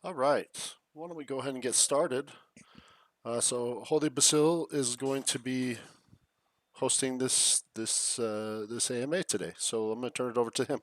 All right, why don't we go ahead and get started? So Holy Basil is going to be hosting this AMA today. So I'm going to turn it over to him.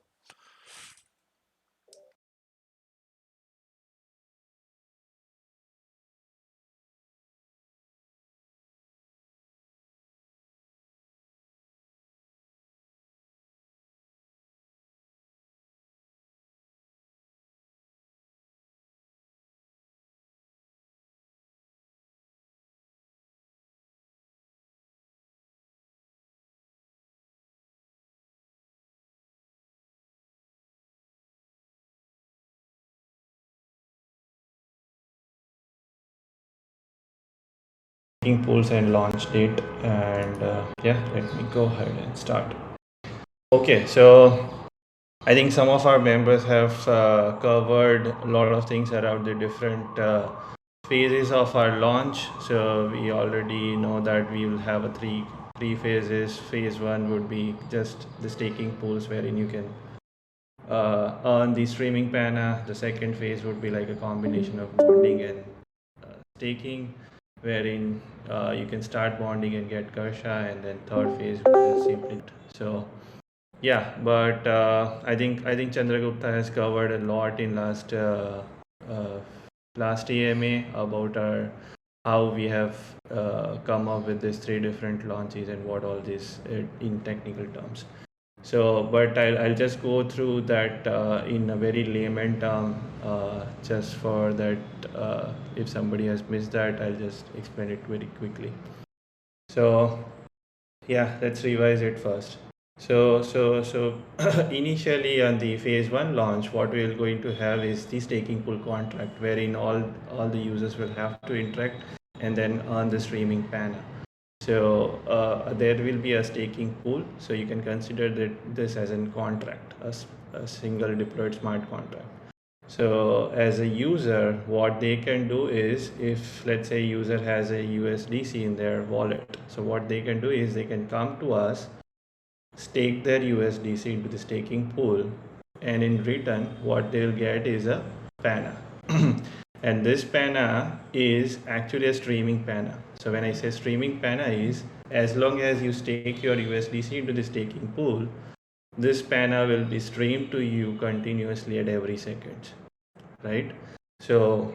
Pools and launch date, and yeah, let me go ahead and start. Okay, so I think some of our members have covered a lot of things around the different phases of our launch. So we already know that we will have a three phases. Phase one would be just the staking pools, wherein you can earn the streaming pana. The second phase would be like a combination of bonding and staking, wherein you can start bonding and get Kersha, and then third phase is simply so. Yeah, but I think Chandragupta has covered a lot in uh, last AMA about our how we have come up with these three different launches and what all this in technical terms. So, but I'll just go through that in a very layman term, just for that. If somebody has missed that, I'll just explain it very quickly. So, yeah, let's revise it first. So initially on the phase one launch, what we are going to have is the staking pool contract, wherein all the users will have to interact and then earn the streaming pana. So there will be a staking pool. So you can consider that this as a contract, a single deployed smart contract. So as a user, what they can do is, if let's say user has a USDC in their wallet, so what they can do is they can come to us, stake their USDC into the staking pool, and in return, what they'll get is a pana. And this pana is actually a streaming pana. So when I say streaming pana is, as long as you stake your USDC into the staking pool, this pana will be streamed to you continuously at every second, right? So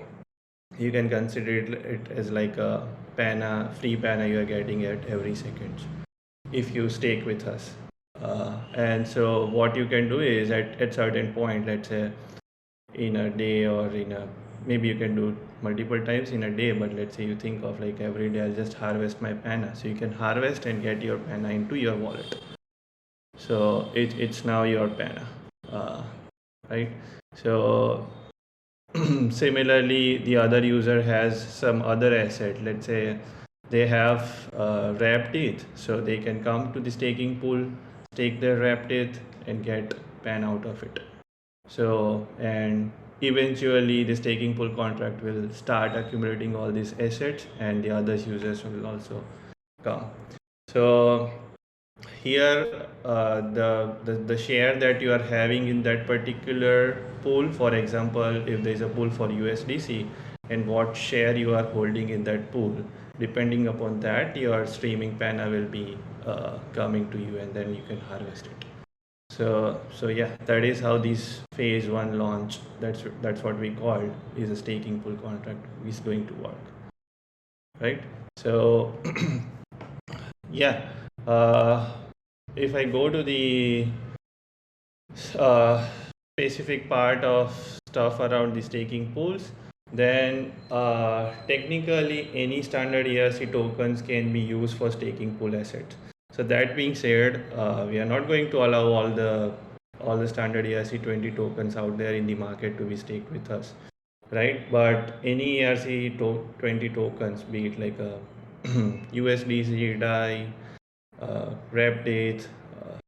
you can consider it as like a pana, free pana you are getting at every second if you stake with us. And so what you can do is at certain point, let's say in a day, or in a, maybe you can do multiple times in a day, but let's say you think of like every day I'll just harvest my pana. So you can harvest and get your pana into your wallet. So it's now your pana, right? So similarly, the other user has some other asset. Let's say they have wrapped ETH, so they can come to the staking pool, stake their wrapped ETH, and get pan out of it. So, and eventually the staking pool contract will start accumulating all these assets, and the other users will also come. So here the share that you are having in that particular pool, for example, if there is a pool for USDC, and what share you are holding in that pool, depending upon that your streaming pana will be coming to you, and then you can harvest it. So yeah, that is how this phase one launch, that's what we called, is a staking pool contract is going to work, right? So yeah, if I go to the uh, specific part of stuff around the staking pools, then technically any standard ERC tokens can be used for staking pool assets. So that being said, we are not going to allow all the standard ERC20 tokens out there in the market to be staked with us, right? But any ERC20 tokens, be it like a USDC, DAI, rep dates,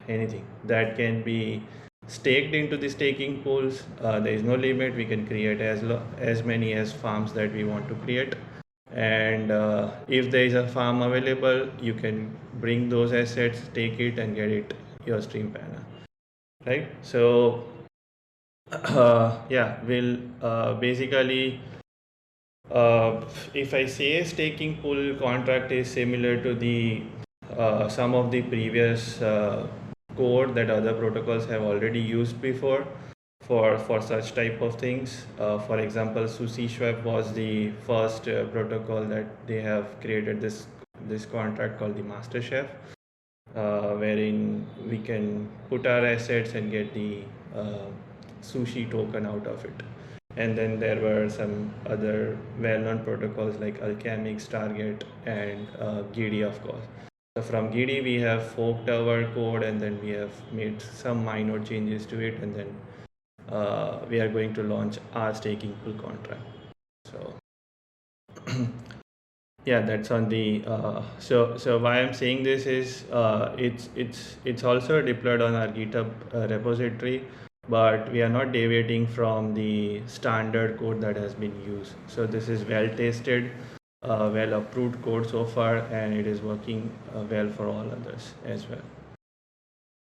anything that can be staked into the staking pools. There is no limit. We can create as many as farms that we want to create, and if there is a farm available, you can bring those assets, take it, and get it your stream pana, right? So yeah, will basically, if I say staking pool contract is similar to the some of the previous code that other protocols have already used before for such type of things. For example, SushiSwap was the first protocol that they have created this contract called the Master Chef, wherein we can put our assets and get the uh, sushi token out of it. And then there were some other well-known protocols like Alchemix, Target, and Giddy, of course. So from Giddy, we have forked our code, and then we have made some minor changes to it, and then we are going to launch our staking pool contract. So yeah, that's on the so why I'm saying this is it's also deployed on our GitHub repository, but we are not deviating from the standard code that has been used. So this is well tested, well approved code so far, and it is working well for all others as well.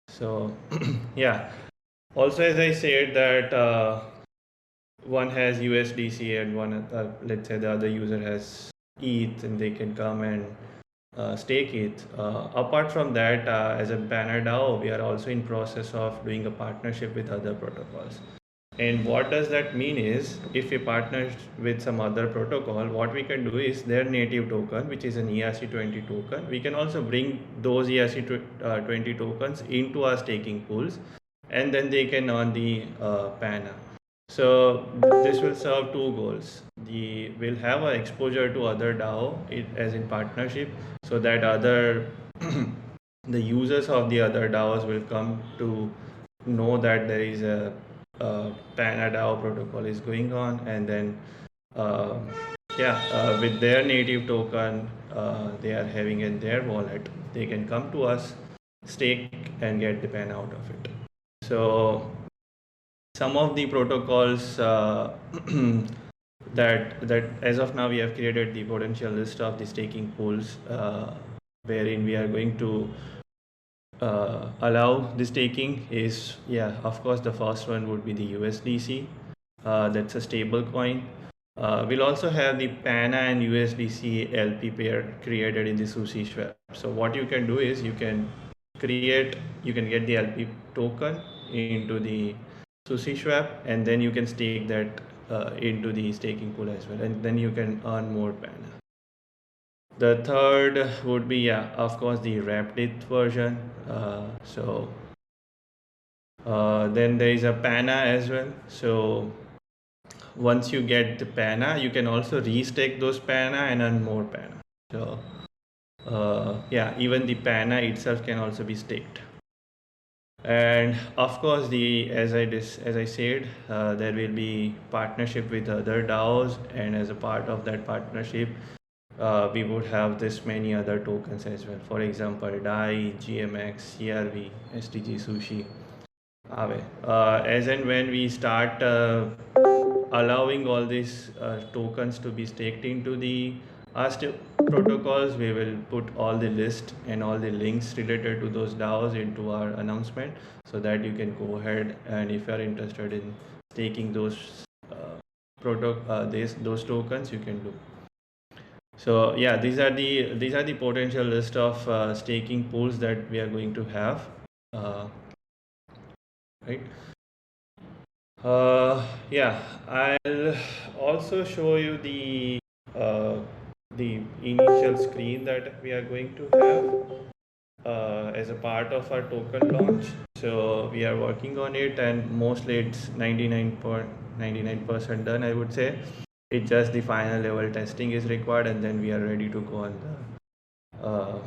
So yeah, also as I said that one has USDC and one let's say the other user has ETH, and they can come and stake it. Apart from that, as a Pana DAO, we are also in process of doing a partnership with other protocols. And what does that mean is, if we partner with some other protocol, what we can do is their native token, which is an ERC20 token, we can also bring those ERC20 tokens into our staking pools, and then they can earn the Pana. So this will serve two goals. The will have a exposure to other DAO as in partnership, so that other the users of the other DAOs will come to know that there is a Pana DAO protocol is going on, and then uh, with their native token they are having in their wallet, they can come to us, stake, and get the Pana out of it. So some of the protocols that as of now we have created the potential list of the staking pools, wherein we are going to allow the staking is, yeah, of course the first one would be the USDC. That's a stable coin. We'll also have the Pana and USDC LP pair created in the Sushi Swap. So what you can do is you can get the LP token into the Sushi Swap, and then you can stake that into the staking pool as well, and then you can earn more Pana. The third would be, yeah, of course, the wrapped it version. Then there is a Pana as well. So once you get the Pana, you can also restake those Pana and earn more Pana. So yeah, even the Pana itself can also be staked. And of course, as I said, there will be partnership with other DAOs, and as a part of that partnership, we would have this many other tokens as well. For example, DAI, GMX, CRV, STG Sushi, Aave. As and when we start allowing all these tokens to be staked into the protocols, we will put all the list and all the links related to those DAOs into our announcement, so that you can go ahead, and if you are interested in staking those those tokens, you can do. So yeah, these are the potential list of staking pools that we are going to have, right? Yeah, I'll also show you uh, the initial screen that we are going to have as a part of our token launch. So we are working on it, and mostly it's 99.99% done, I would say. It's just the final level testing is required, and then we are ready to go on the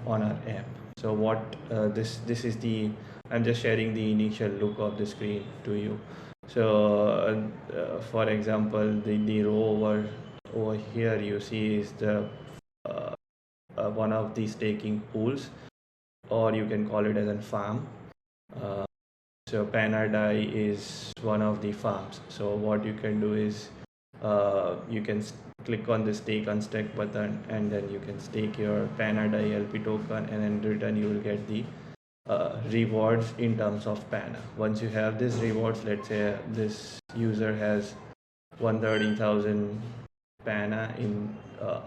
on our app. So what this is the I'm just sharing the initial look of the screen to you. So for example, the row over here you see is the uh, one of the staking pools, or you can call it as a farm. Uh, so Panadai is one of the farms. So what you can do is you can click on the stake unstack button, and then you can stake your Panadai LP token, and in return you will get the rewards in terms of Pana. Once you have these rewards, let's say this user has 130,000 Pana in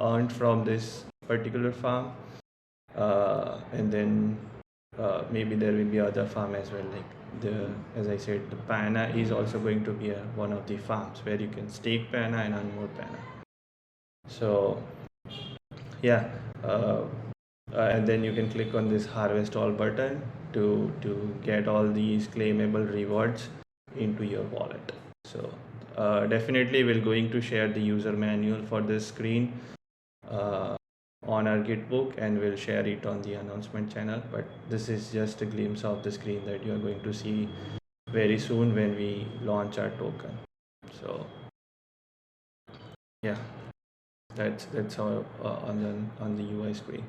earned from this particular farm, and then maybe there will be other farm as well. Like as I said, the Pana is also going to be one of the farms where you can stake Pana and earn more Pana. So yeah, and then you can click on this harvest all button to get all these claimable rewards into your wallet. So definitely we're going to share the user manual for this screen on our Gitbook, and we'll share it on the announcement channel. But this is just a glimpse of the screen that you are going to see very soon when we launch our token. So yeah, that's how on the UI screen.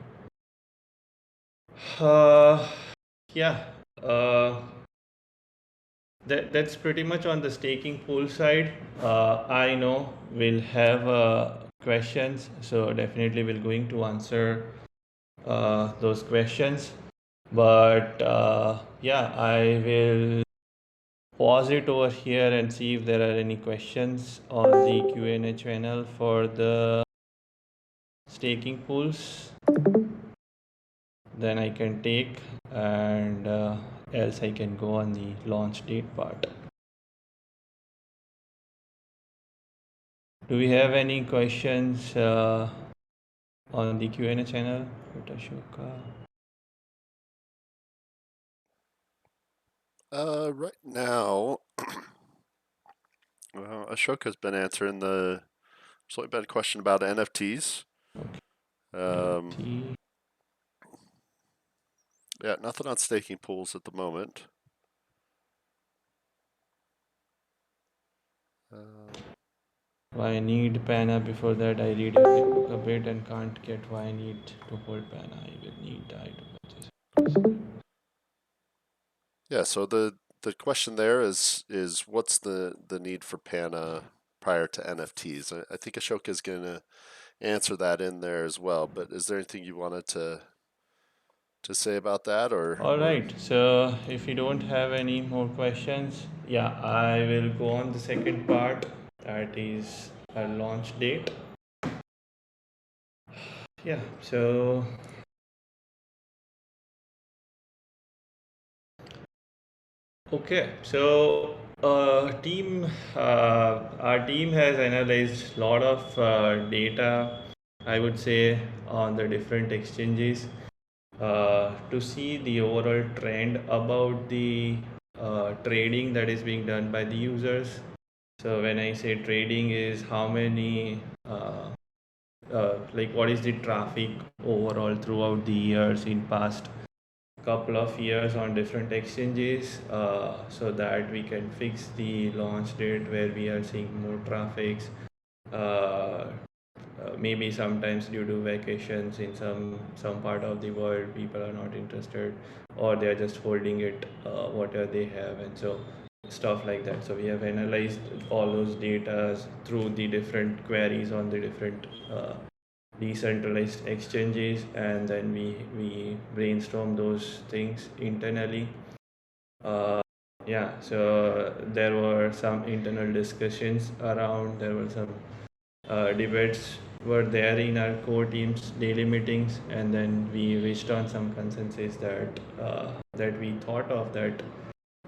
Yeah, uh, that's pretty much on the staking pool side. I know we'll have questions, so definitely we're going to answer those questions. But yeah, I will pause it over here and see if there are any questions on the Q&A channel for the staking pools. Then I can take, and else I can go on the launch date part. Do we have any questions on the Q&A channel? Right now, Ashoka's been answering there's only been a question about NFTs. Yeah, nothing on staking pools at the moment. Why I need Pana? Before that, I read a bit and can't get why I need to hold Pana. I will need I to purchase. Yeah, so the question there is what's the need for Pana prior to NFTs? I think Ashoka is going to answer that in there as well. But is there anything you wanted to say about that, or? All right. So if you don't have any more questions, yeah, I will go on the second part. That is a launch date. Yeah. So okay. So our team has analyzed a lot of data, I would say, on the different exchanges to see the overall trend about the trading that is being done by the users. So when I say trading is how many like what is the traffic overall throughout the years in past couple of years on different exchanges, so that we can fix the launch date where we are seeing more traffics. Maybe sometimes due to vacations in some part of the world, people are not interested, or they are just holding it whatever they have, and so stuff like that. So we have analyzed all those data through the different queries on the different decentralized exchanges, and then we brainstorm those things internally. Yeah, so there were some internal discussions around, there were some debates were there in our core team's daily meetings, and then we reached on some consensus that we thought of that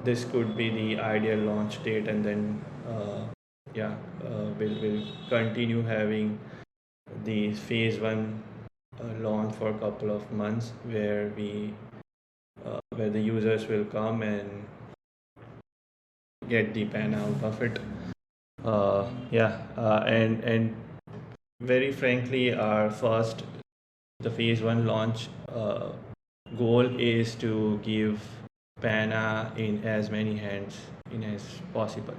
this could be the ideal launch date, and then yeah, we'll continue having the phase one launch for a couple of months where where the users will come and get the pan out of it. Yeah, and very frankly, our first the phase one launch goal is to give Pana in as many hands in as possible.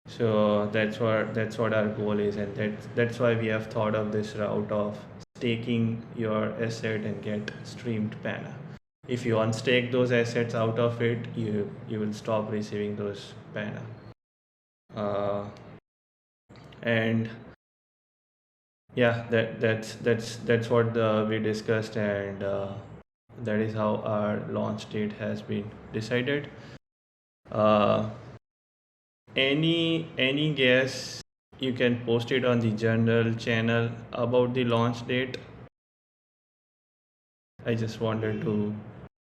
So that's what our goal is, and that's why we have thought of this route of staking your asset and get streamed Pana. If you unstake those assets out of it, you will stop receiving those Pana. And yeah, that's what we discussed, and That is how our launch date has been decided. Uh, any guess you can post it on the general channel about the launch date. I just wanted to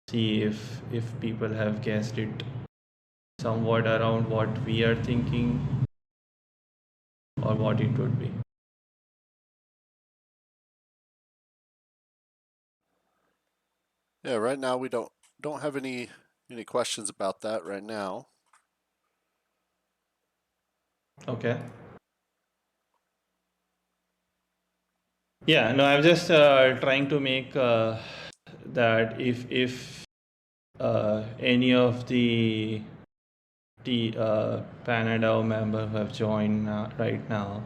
see if people have guessed it somewhat around what we are thinking or what it would be. Yeah, right now we don't have any questions about that right now. Okay. Yeah, no, I'm just trying to make that if any of the Pana DAO member who have joined right now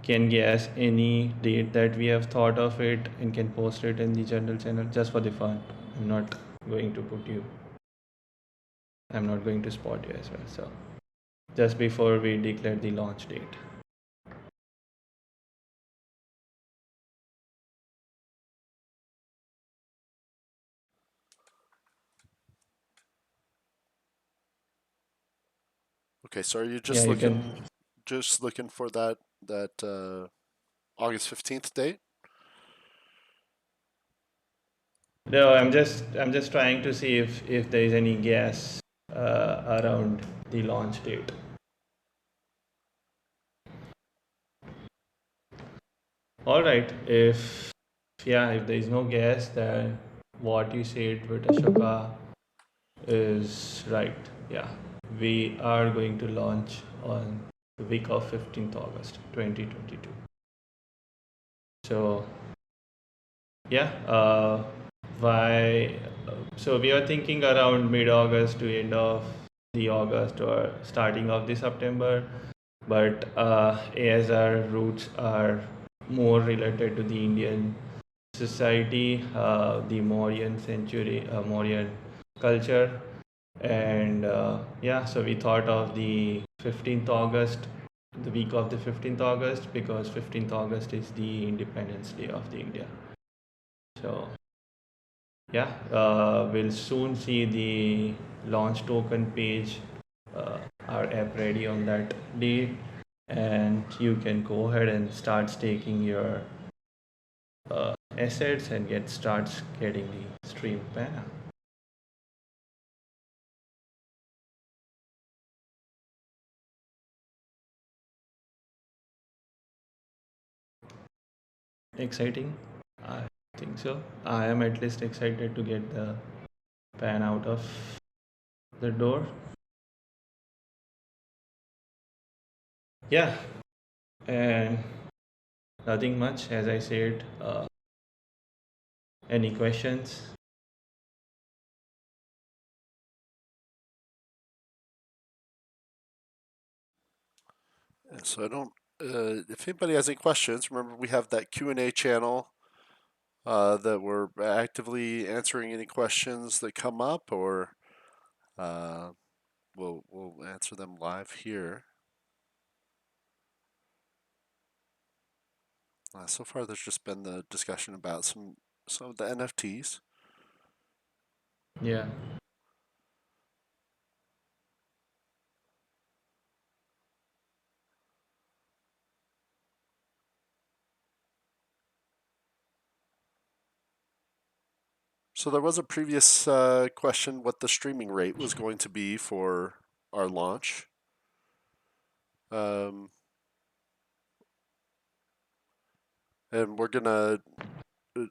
can guess any date that we have thought of it and can post it in the general channel just for the fun. I'm not going to put you. I'm not going to spot you as well. So just before we declare the launch date. Okay, so are you Yeah, you can. just looking for that August 15th date? No, I'm just trying to see if there is any guess around the launch date. All right. If there is no guess, then what you said with Ashoka is right. Yeah, we are going to launch on the week of 15th August 2022. So yeah, why? So we are thinking around mid-August to end of the August or starting of the September. But as our roots are more related to the Indian society, the Mauryan century, Mauryan culture, and yeah, so we thought of the 15th August, the week of the 15th August, because 15th August is the Independence Day of the India. So yeah, we'll soon see the launch token page, our app ready on that day, and you can go ahead and start staking your assets and starts getting the stream Pana. Exciting? I think so. I am at least excited to get the pan out of the door. Yeah, and nothing much, as I said. Any questions? Yeah, so I don't. If anybody has any questions, remember we have that Q&A channel that we're actively answering any questions that come up, or uh, we'll answer them live here. So far, there's just been the discussion about some of the NFTs. Yeah. So there was a previous question what the streaming rate was going to be for our launch. Um, and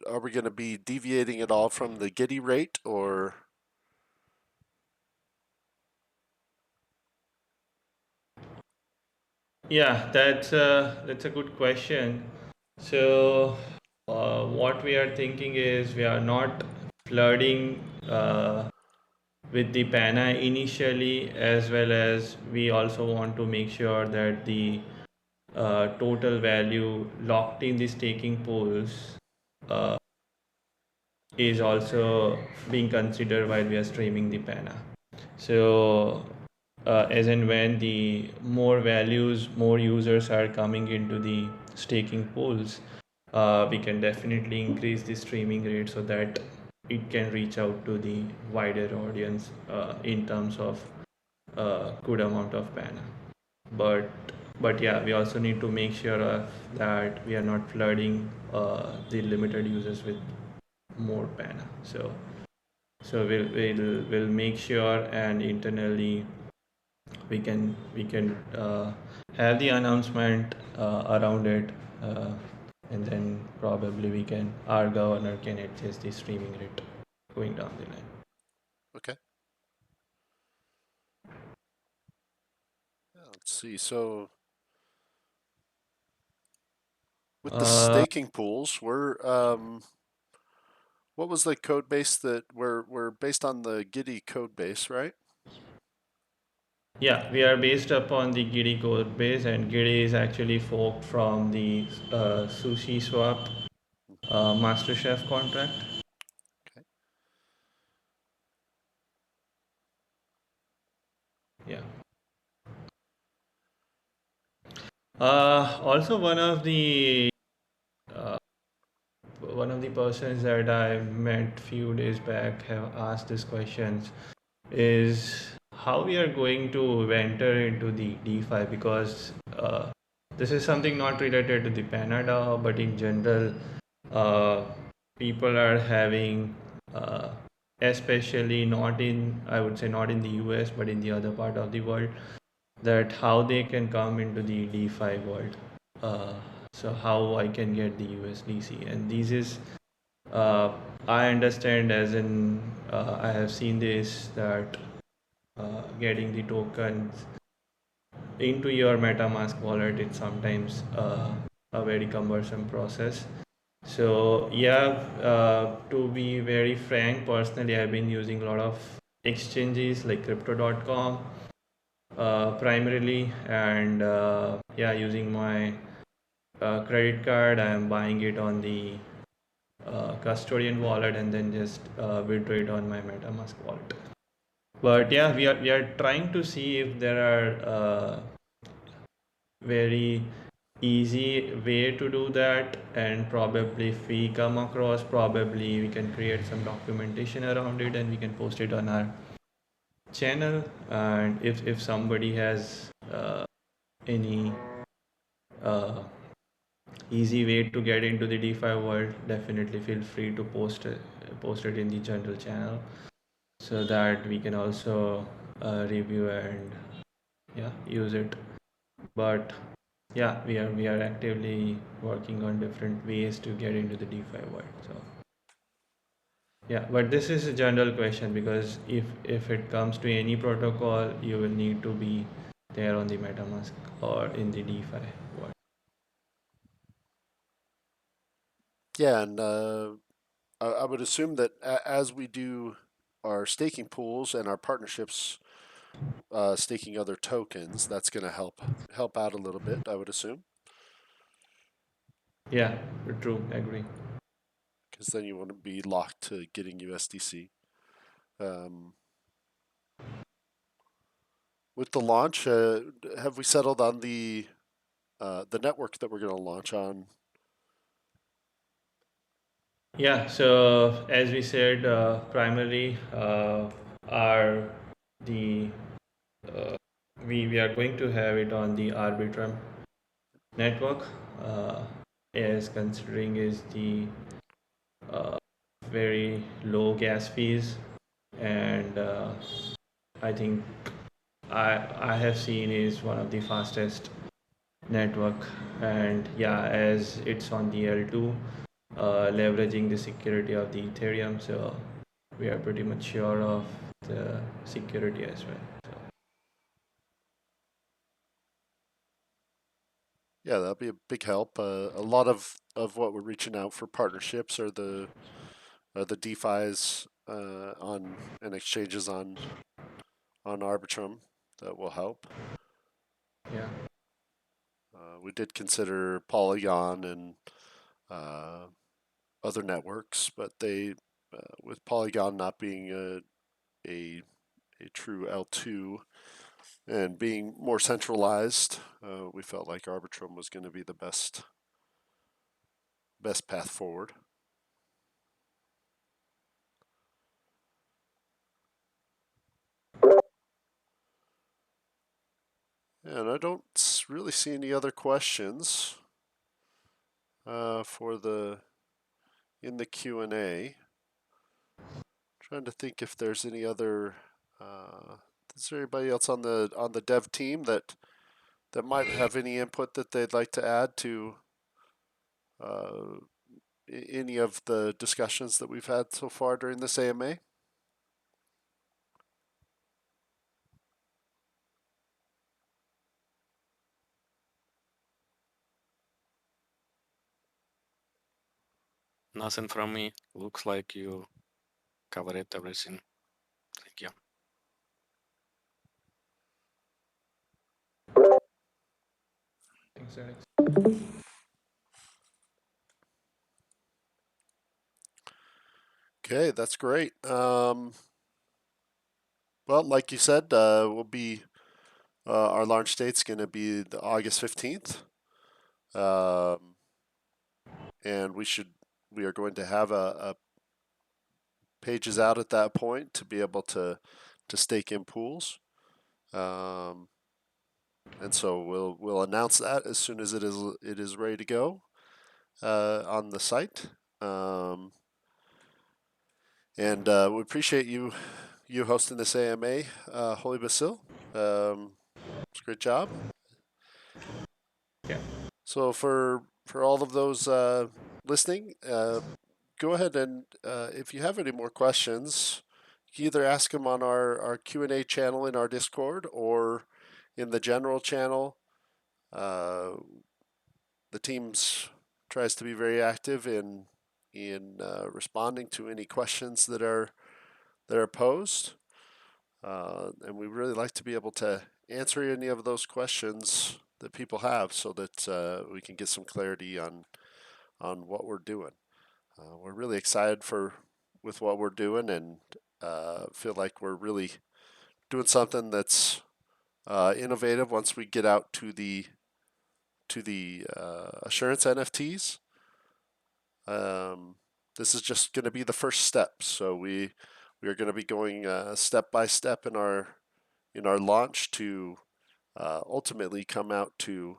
are we gonna be deviating at all from the Giddy rate, or? Yeah, that's a good question. So, what we are thinking is we are not flooding with the Pana initially, as well as we also want to make sure that the total value locked in the staking pools uh, is also being considered while we are streaming the Pana. So, as and when the more values, more users are coming into the staking pools, we can definitely increase the streaming rate so that it can reach out to the wider audience in terms of good amount of Pana. But but yeah, we also need to make sure of that we are not flooding the limited users with more Pana. So we'll make sure, and internally we can have the announcement around it, uh, and then probably our governor can adjust the streaming rate going down the line. Okay. Yeah, let's see. So with the Uh, staking pools, what was the code base that we're based on the Giddy code base, right? yeah, we are based upon the Giddy code base, and Giddy is actually forked from the Sushi Swap MasterChef contract. Okay. Yeah. Also, uh, one of the persons that I met few days back have asked these questions is how we are going to enter into the DeFi, because this is something not related to the Pana DAO, but in general, uh, people are having, uh, especially not in, I would say not in the US, but in the other part of the world, that how they can come into the DeFi world. Uh, so how I can get the USDC, and this is uh, I understand, as in I have seen this, that getting the tokens into your MetaMask wallet is sometimes a very cumbersome process. So yeah, to be very frank, personally, I've been using a lot of exchanges like Crypto.com primarily, and yeah, using my credit card, I am buying it on the custodian wallet and then just withdraw it on my MetaMask wallet. But yeah, we are trying to see if there are very easy way to do that, and probably if we come across, probably we can create some documentation around it and we can post it on our channel. And if somebody has any uh, easy way to get into the DeFi world, definitely feel free to post it in the general channel, so that we can also review and yeah, use it. But yeah, we are actively working on different ways to get into the DeFi world. So yeah, but this is a general question, because if it comes to any protocol, you will need to be there on the MetaMask or in the DeFi world. Yeah, and I would assume that as we do our staking pools and our partnerships, staking other tokens, that's going to help out a little bit. I would assume, Yeah, true, agree. because then you want to be locked to getting USDC. Um, with the launch, have we settled on the network that we're going to launch on? Yeah, so as we said, primarily are the uh, we are going to have it on the Arbitrum network, uh, as considering is the uh, very low gas fees, and I think I have seen is one of the fastest network. And yeah, as it's on the L2, leveraging the security of the Ethereum, so we are pretty much sure of the security as well. So Yeah, that'll be a big help. A lot of what we're reaching out for partnerships are the DeFi's on and exchanges on Arbitrum that will help. yeah, We did consider Polygon and uh, other networks, but they, with Polygon not being a, a true L2 and being more centralized, we felt like Arbitrum was going to be the best path forward. And I don't really see any other questions for the in the Q&A. Trying to think if there's any other. Is there anybody else on the dev team that might have any input that they'd like to add to uh, any of the discussions that we've had so far during this AMA? Nothing from me. Looks like you covered everything. Thank you. Thanks, Alex. Okay, that's great. Well, like you said, we'll be our launch date's going to be the August 15th, and we are going to have a pages out at that point to be able to stake in pools. And so we'll announce that as soon as it is ready to go on the site. And we appreciate you hosting this AMA, Holy Basil. It's a great job. Yeah. So for all of those listening, go ahead and if you have any more questions, you can either ask them on our Q&A channel in our Discord or in the general channel. The teams tries to be very active in responding to any questions that are posed, and we really like to be able to answer any of those questions that people have, so that we can get some clarity on what we're doing. We're really excited with what we're doing, and feel like we're really doing something that's innovative once we get out to the assurance NFTs. This is just going to be the first step, so we are going to be going step by step in our launch to ultimately come out to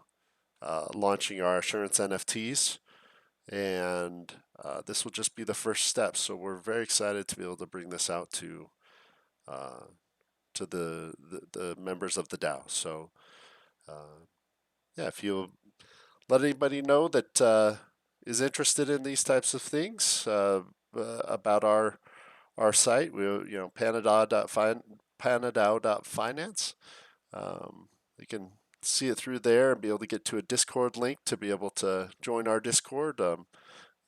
launching our assurance NFTs, and this will just be the first step. So we're very excited to be able to bring this out to the members of the DAO. So yeah, if you let anybody know that is interested in these types of things about our site, panadao.finance. You can see it through there and be able to get to a Discord link to be able to join our Discord. I'd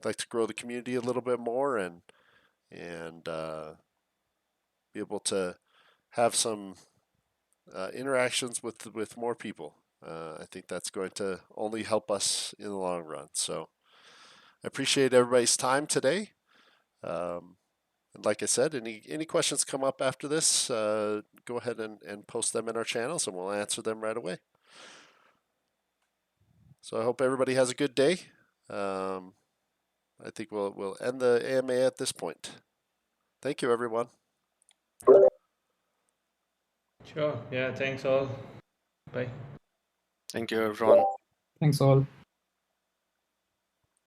like to grow the community a little bit more and be able to have some interactions with more people. I think that's going to only help us in the long run. So I appreciate everybody's time today. And like I said, any questions come up after this, go ahead and post them in our channels, and we'll answer them right away. So I hope everybody has a good day. I think we'll end the AMA at this point. Thank you, everyone. Sure. Yeah. Thanks all. Bye. Thank you, everyone. Thanks all.